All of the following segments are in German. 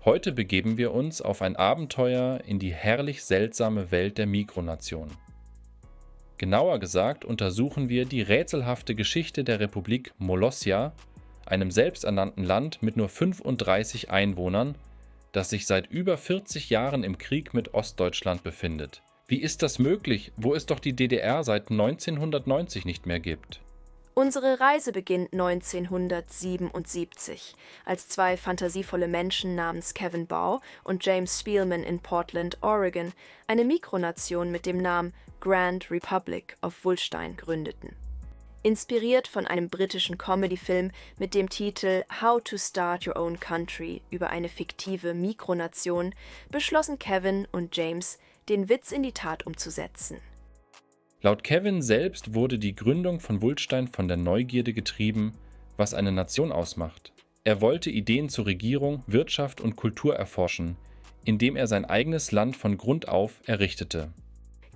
Heute begeben wir uns auf ein Abenteuer in die herrlich seltsame Welt der Mikronation. Genauer gesagt untersuchen wir die rätselhafte Geschichte der Republik Molossia, einem selbsternannten Land mit nur 35 Einwohnern, das sich seit über 40 Jahren im Krieg mit Ostdeutschland befindet. Wie ist das möglich, wo es doch die DDR seit 1990 nicht mehr gibt? Unsere Reise beginnt 1977, als zwei fantasievolle Menschen namens Kevin Bau und James Spielman in Portland, Oregon, eine Mikronation mit dem Namen Grand Republic of Wulstein gründeten. Inspiriert von einem britischen Comedy-Film mit dem Titel How to Start Your Own Country über eine fiktive Mikronation, beschlossen Kevin und James, den Witz in die Tat umzusetzen. Laut Kevin selbst wurde die Gründung von Wulstein von der Neugierde getrieben, was eine Nation ausmacht. Er wollte Ideen zur Regierung, Wirtschaft und Kultur erforschen, indem er sein eigenes Land von Grund auf errichtete.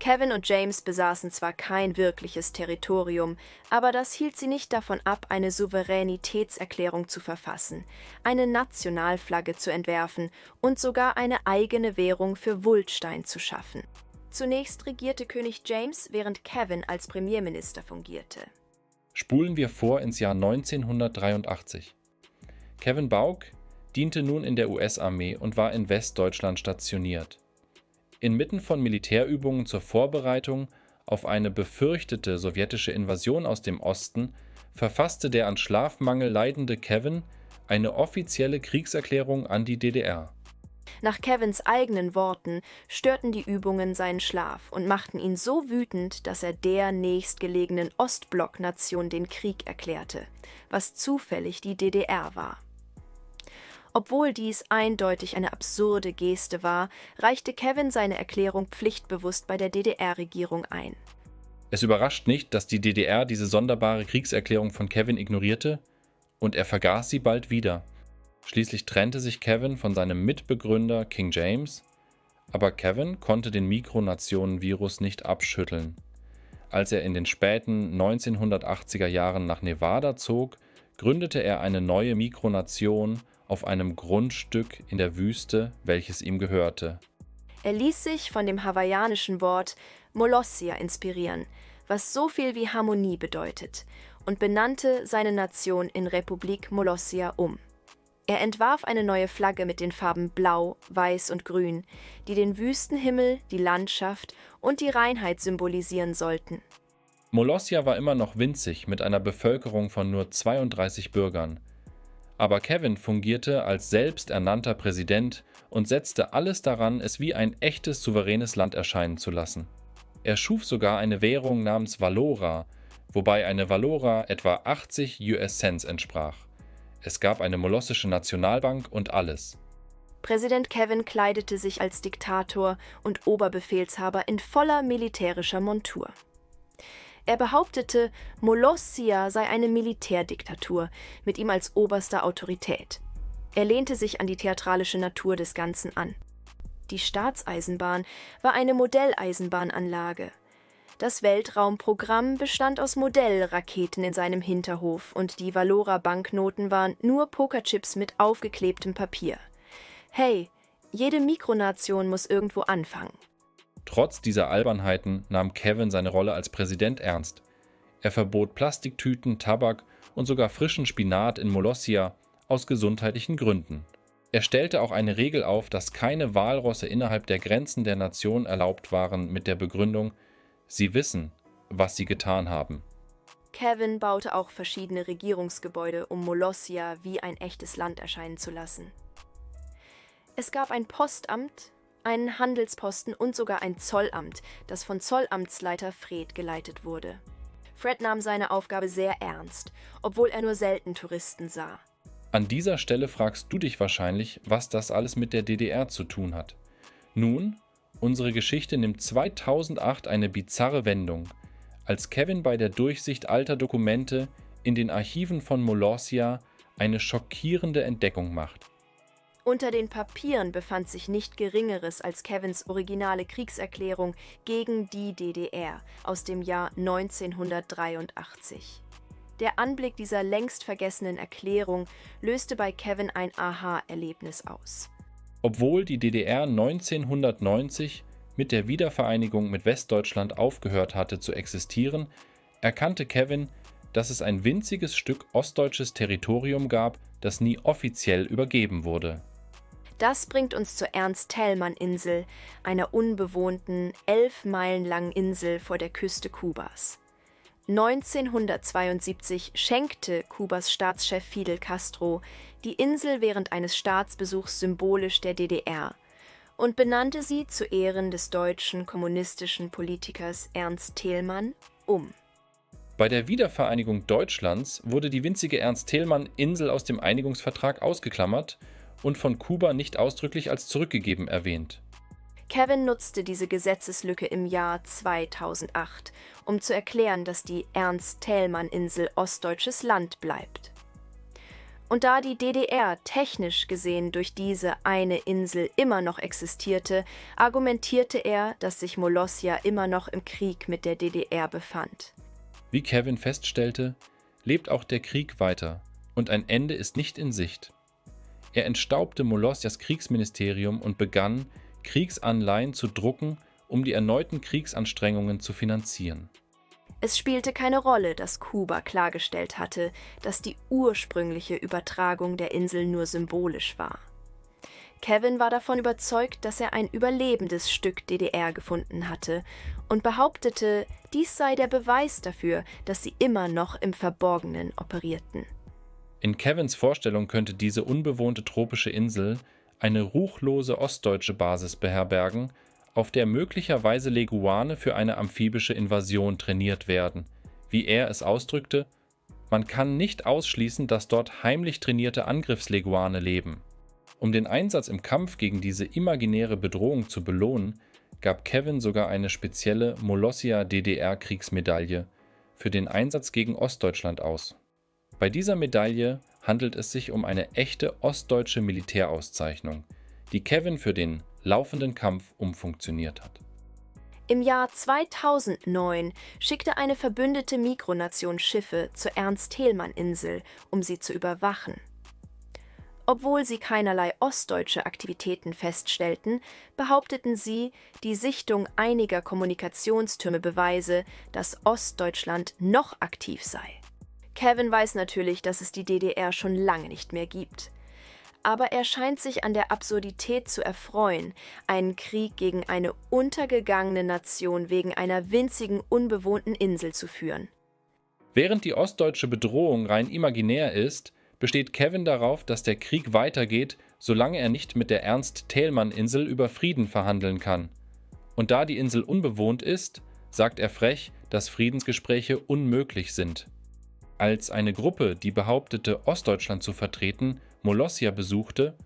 Kevin und James besaßen zwar kein wirkliches Territorium, aber das hielt sie nicht davon ab, eine Souveränitätserklärung zu verfassen, eine Nationalflagge zu entwerfen und sogar eine eigene Währung für Wulstein zu schaffen. Zunächst regierte König James, während Kevin als Premierminister fungierte. Spulen wir vor ins Jahr 1983. Kevin Bauk diente nun in der US-Armee und war in Westdeutschland stationiert. Inmitten von Militärübungen zur Vorbereitung auf eine befürchtete sowjetische Invasion aus dem Osten verfasste der an Schlafmangel leidende Kevin eine offizielle Kriegserklärung an die DDR. Nach Kevins eigenen Worten störten die Übungen seinen Schlaf und machten ihn so wütend, dass er der nächstgelegenen Ostblock-Nation den Krieg erklärte, was zufällig die DDR war. Obwohl dies eindeutig eine absurde Geste war, reichte Kevin seine Erklärung pflichtbewusst bei der DDR-Regierung ein. Es überrascht nicht, dass die DDR diese sonderbare Kriegserklärung von Kevin ignorierte, und er vergaß sie bald wieder. Schließlich trennte sich Kevin von seinem Mitbegründer King James, aber Kevin konnte den Mikronationen-Virus nicht abschütteln. Als er in den späten 1980er Jahren nach Nevada zog, gründete er eine neue Mikronation auf einem Grundstück in der Wüste, welches ihm gehörte. Er ließ sich von dem hawaiianischen Wort Molossia inspirieren, was so viel wie Harmonie bedeutet, und benannte seine Nation in Republik Molossia um. Er entwarf eine neue Flagge mit den Farben Blau, Weiß und Grün, die den Wüstenhimmel, die Landschaft und die Reinheit symbolisieren sollten. Molossia war immer noch winzig mit einer Bevölkerung von nur 32 Bürgern. Aber Kevin fungierte als selbsternannter Präsident und setzte alles daran, es wie ein echtes souveränes Land erscheinen zu lassen. Er schuf sogar eine Währung namens Valora, wobei eine Valora etwa 80 US-Cents entsprach. Es gab eine molossische Nationalbank und alles. Präsident Kevin kleidete sich als Diktator und Oberbefehlshaber in voller militärischer Montur. Er behauptete, Molossia sei eine Militärdiktatur, mit ihm als oberster Autorität. Er lehnte sich an die theatralische Natur des Ganzen an. Die Staatseisenbahn war eine Modelleisenbahnanlage. Das Weltraumprogramm bestand aus Modellraketen in seinem Hinterhof und die Valora-Banknoten waren nur Pokerchips mit aufgeklebtem Papier. Hey, jede Mikronation muss irgendwo anfangen. Trotz dieser Albernheiten nahm Kevin seine Rolle als Präsident ernst. Er verbot Plastiktüten, Tabak und sogar frischen Spinat in Molossia aus gesundheitlichen Gründen. Er stellte auch eine Regel auf, dass keine Walrosse innerhalb der Grenzen der Nation erlaubt waren, mit der Begründung, sie wissen, was sie getan haben. Kevin baute auch verschiedene Regierungsgebäude, um Molossia wie ein echtes Land erscheinen zu lassen. Es gab ein Postamt, einen Handelsposten und sogar ein Zollamt, das von Zollamtsleiter Fred geleitet wurde. Fred nahm seine Aufgabe sehr ernst, obwohl er nur selten Touristen sah. An dieser Stelle fragst du dich wahrscheinlich, was das alles mit der DDR zu tun hat. Nun, unsere Geschichte nimmt 2008 eine bizarre Wendung, als Kevin bei der Durchsicht alter Dokumente in den Archiven von Molossia eine schockierende Entdeckung macht. Unter den Papieren befand sich nicht Geringeres als Kevins originale Kriegserklärung gegen die DDR aus dem Jahr 1983. Der Anblick dieser längst vergessenen Erklärung löste bei Kevin ein Aha-Erlebnis aus. Obwohl die DDR 1990 mit der Wiedervereinigung mit Westdeutschland aufgehört hatte zu existieren, erkannte Kevin, dass es ein winziges Stück ostdeutsches Territorium gab, das nie offiziell übergeben wurde. Das bringt uns zur Ernst-Thälmann-Insel, einer unbewohnten, 11 Meilen langen Insel vor der Küste Kubas. 1972 schenkte Kubas Staatschef Fidel Castro die Insel während eines Staatsbesuchs symbolisch der DDR und benannte sie zu Ehren des deutschen kommunistischen Politikers Ernst Thälmann um. Bei der Wiedervereinigung Deutschlands wurde die winzige Ernst-Thälmann-Insel aus dem Einigungsvertrag ausgeklammert und von Kuba nicht ausdrücklich als zurückgegeben erwähnt. Kevin nutzte diese Gesetzeslücke im Jahr 2008, um zu erklären, dass die Ernst-Thälmann-Insel ostdeutsches Land bleibt. Und da die DDR technisch gesehen durch diese eine Insel immer noch existierte, argumentierte er, dass sich Molossia immer noch im Krieg mit der DDR befand. Wie Kevin feststellte, lebt auch der Krieg weiter und ein Ende ist nicht in Sicht. Er entstaubte Molossias Kriegsministerium und begann, Kriegsanleihen zu drucken, um die erneuten Kriegsanstrengungen zu finanzieren. Es spielte keine Rolle, dass Kuba klargestellt hatte, dass die ursprüngliche Übertragung der Insel nur symbolisch war. Kevin war davon überzeugt, dass er ein überlebendes Stück DDR gefunden hatte und behauptete, dies sei der Beweis dafür, dass sie immer noch im Verborgenen operierten. In Kevins Vorstellung könnte diese unbewohnte tropische Insel eine ruchlose ostdeutsche Basis beherbergen, auf der möglicherweise Leguane für eine amphibische Invasion trainiert werden. Wie er es ausdrückte, man kann nicht ausschließen, dass dort heimlich trainierte Angriffsleguane leben. Um den Einsatz im Kampf gegen diese imaginäre Bedrohung zu belohnen, gab Kevin sogar eine spezielle Molossia-DDR-Kriegsmedaille für den Einsatz gegen Ostdeutschland aus. Bei dieser Medaille handelt es sich um eine echte ostdeutsche Militärauszeichnung, die Kevin für den laufenden Kampf umfunktioniert hat. Im Jahr 2009 schickte eine verbündete Mikronation Schiffe zur Ernst-Thälmann-Insel, um sie zu überwachen. Obwohl sie keinerlei ostdeutsche Aktivitäten feststellten, behaupteten sie, die Sichtung einiger Kommunikationstürme beweise, dass Ostdeutschland noch aktiv sei. Kevin weiß natürlich, dass es die DDR schon lange nicht mehr gibt. Aber er scheint sich an der Absurdität zu erfreuen, einen Krieg gegen eine untergegangene Nation wegen einer winzigen, unbewohnten Insel zu führen. Während die ostdeutsche Bedrohung rein imaginär ist, besteht Kevin darauf, dass der Krieg weitergeht, solange er nicht mit der Ernst-Thälmann-Insel über Frieden verhandeln kann. Und da die Insel unbewohnt ist, sagt er frech, dass Friedensgespräche unmöglich sind. Als eine Gruppe, die behauptete, Ostdeutschland zu vertreten, Molossia besuchte,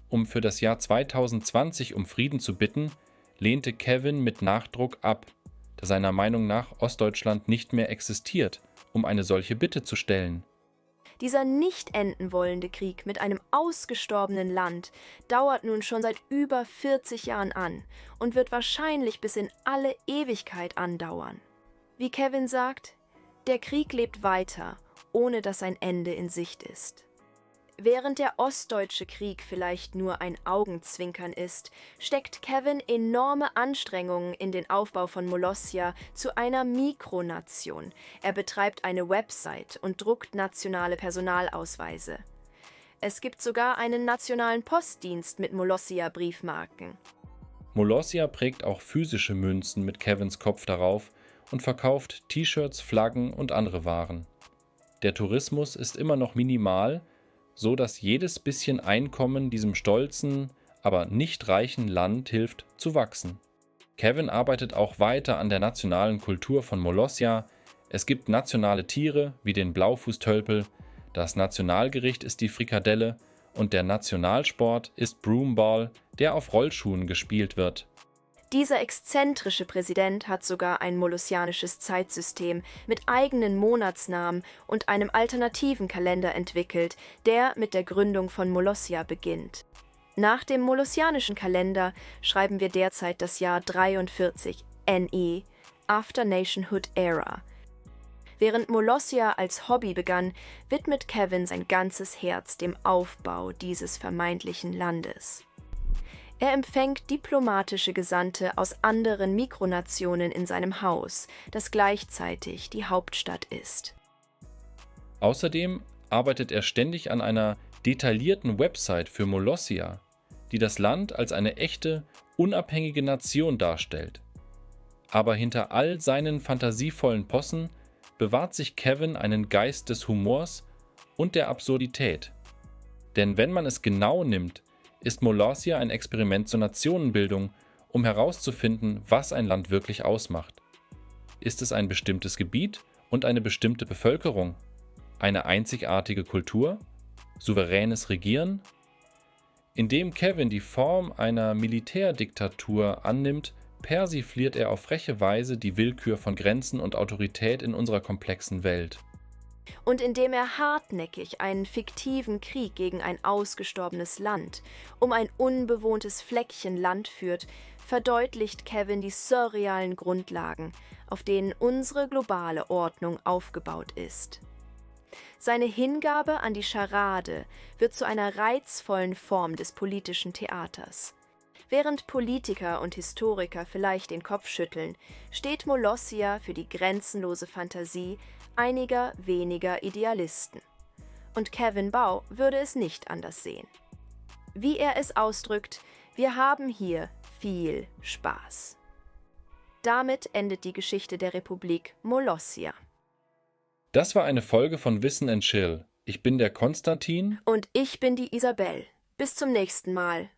um für das Jahr 2020 um Frieden zu bitten, lehnte Kevin mit Nachdruck ab, da seiner Meinung nach Ostdeutschland nicht mehr existiert, um eine solche Bitte zu stellen. Dieser nicht enden wollende Krieg mit einem ausgestorbenen Land dauert nun schon seit über 40 Jahren an und wird wahrscheinlich bis in alle Ewigkeit andauern. Wie Kevin sagt, der Krieg lebt weiter, ohne dass ein Ende in Sicht ist. Während der Ostdeutsche Krieg vielleicht nur ein Augenzwinkern ist, steckt Kevin enorme Anstrengungen in den Aufbau von Molossia zu einer Mikronation. Er betreibt eine Website und druckt nationale Personalausweise. Es gibt sogar einen nationalen Postdienst mit Molossia-Briefmarken. Molossia prägt auch physische Münzen mit Kevins Kopf darauf und verkauft T-Shirts, Flaggen und andere Waren. Der Tourismus ist immer noch minimal, so dass jedes bisschen Einkommen diesem stolzen, aber nicht reichen Land hilft zu wachsen. Kevin arbeitet auch weiter an der nationalen Kultur von Molossia. Es gibt nationale Tiere wie den Blaufußtölpel, das Nationalgericht ist die Frikadelle und der Nationalsport ist Broomball, der auf Rollschuhen gespielt wird. Dieser exzentrische Präsident hat sogar ein molossianisches Zeitsystem mit eigenen Monatsnamen und einem alternativen Kalender entwickelt, der mit der Gründung von Molossia beginnt. Nach dem molossianischen Kalender schreiben wir derzeit das Jahr 43 NE, After Nationhood Era. Während Molossia als Hobby begann, widmet Kevin sein ganzes Herz dem Aufbau dieses vermeintlichen Landes. Er empfängt diplomatische Gesandte aus anderen Mikronationen in seinem Haus, das gleichzeitig die Hauptstadt ist. Außerdem arbeitet er ständig an einer detaillierten Website für Molossia, die das Land als eine echte, unabhängige Nation darstellt. Aber hinter all seinen fantasievollen Possen bewahrt sich Kevin einen Geist des Humors und der Absurdität. Denn wenn man es genau nimmt, ist Molossia ein Experiment zur Nationenbildung, um herauszufinden, was ein Land wirklich ausmacht. Ist es ein bestimmtes Gebiet und eine bestimmte Bevölkerung? Eine einzigartige Kultur? Souveränes Regieren? Indem Kevin die Form einer Militärdiktatur annimmt, persifliert er auf freche Weise die Willkür von Grenzen und Autorität in unserer komplexen Welt. Und indem er hartnäckig einen fiktiven Krieg gegen ein ausgestorbenes Land, um ein unbewohntes Fleckchen Land führt, verdeutlicht Kevin die surrealen Grundlagen, auf denen unsere globale Ordnung aufgebaut ist. Seine Hingabe an die Scharade wird zu einer reizvollen Form des politischen Theaters. Während Politiker und Historiker vielleicht den Kopf schütteln, steht Molossia für die grenzenlose Fantasie einiger weniger Idealisten. Und Kevin Bau würde es nicht anders sehen. Wie er es ausdrückt, wir haben hier viel Spaß. Damit endet die Geschichte der Republik Molossia. Das war eine Folge von Wissen and Chill. Ich bin der Konstantin. Und ich bin die Isabel. Bis zum nächsten Mal.